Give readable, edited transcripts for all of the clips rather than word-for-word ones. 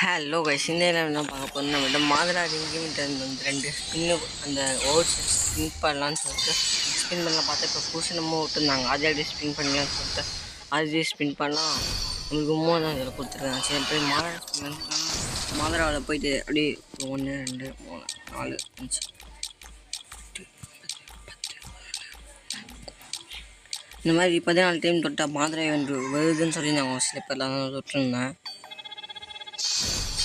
Hello guys, இந்த என்ன பார்க்க போகிறோம் நம்மகிட்ட மாதுளா ரிங்கிமிட்ட வந்து 2 ஸ்பின்னு அந்த ஓவர் ஸ்பின் பண்ணலான்னு சொல்லிட்டு ஸ்பின் பண்ணலாம் பார்த்தா இப்போ பூசணமும் விட்டுருந்தாங்க. அதை அப்படியே ஸ்பின் பண்ணலான்னு சொல்லிட்டு அதே ஸ்பின் பண்ணலாம் உங்களுக்கு 3 தான் இதில் கொடுத்துருக்காங்க. சரி போய் மாதுளாவில் போயிட்டு அப்படியே 1 2 3 4 5 இந்த மாதிரி 14 டைம் தொட்டால் மாதுளை வந்து வருதுன்னு சொல்லி நான் சில பேர்லாம் தொட்டிருந்தேன்.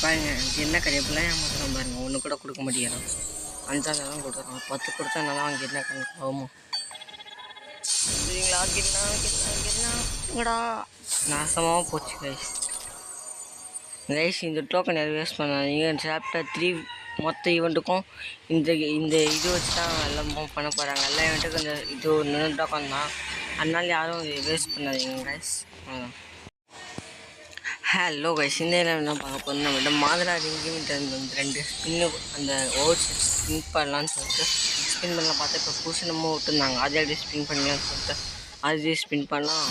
பாருங்க என்ன கடையப்பெல்லாம் ஏமாத்துறோம் பாருங்க. ஒன்று கூட கொடுக்க மாட்டேங்கிறான். 5 தான் கொடுத்துறான். 10 கொடுத்தா நல்லா அங்கே என்ன கணக்கு ஆகுமோ சரிங்களா? கிட்டா நாசமாக போச்சு கைஸ். கைஸ் இந்த டோக்கன் யாரும் வேஸ்ட் பண்ணாதீங்க. சாப்டர் 3 மொத்த ஈவெண்ட்டுக்கும் இந்த இது வச்சு தான் எல்லாம் பண்ண போகிறாங்க. எல்லா ஈவெண்ட்டுக்கும் இந்த இது ஒரு டோக்கன் தான். அதனால யாரும் வேஸ்ட் பண்ணாதீங்க கைஸ். ஹலோ கைஸ், இந்த என்ன பார்க்க போகிறோம் நம்மகிட்ட மாதுளா ரிங்கிமிட்ட வந்து 2 ஸ்பின்னு அந்த ஓவர் ஸ்பின் பண்ணலான்னு சொல்லிட்டு ஸ்பின் பண்ணலாம் பார்த்தா இப்போ பூசணமும் விட்டுருந்தாங்க. அதை அப்படியே ஸ்பின் பண்ணலான்னு சொல்லிட்டு அதே ஸ்பின் பண்ணலாம்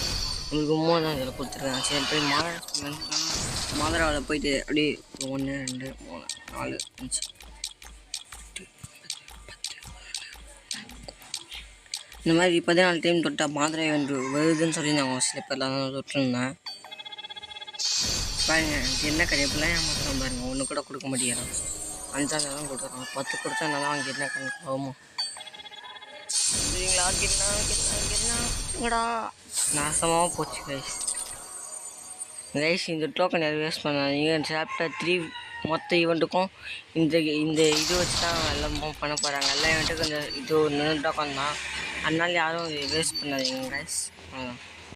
உங்களுக்கு 3 தான் இதில் கொடுத்துருக்காங்க. சரி போய் மாதுளாவில் போயிட்டு அப்படியே 1 2 3 4 5 இந்த மாதிரி 14 டைம் தொட்டால் மாதுளை வந்து வருதுன்னு சொல்லி நான் சில பேர்லாம் தொட்டிருந்தேன். பாருங்க என்ன கடையப்பெல்லாம் ஏமாத்துறோம் பாருங்க. ஒன்று கூட கொடுக்க மாட்டேங்கிறான். 5 தான் கொடுத்துறான். 10 கொடுத்தா நல்லா அங்கே என்ன கணக்கு ஆகுமோ சரிங்களா? கிட்டா நாசமாக போச்சு கைஸ். கைஸ் இந்த டோக்கன் யாரும் வேஸ்ட் பண்ணாதீங்க. சாப்டர் 3 மொத்த ஈவெண்ட்டுக்கும் இந்த இது வச்சு தான் எல்லாம் பண்ண போகிறாங்க. எல்லா ஈவெண்ட்டுக்கும் இந்த இது ஒரு டோக்கன் தான். அதனால யாரும் வேஸ்ட் பண்ணாதீங்க கைஸ்.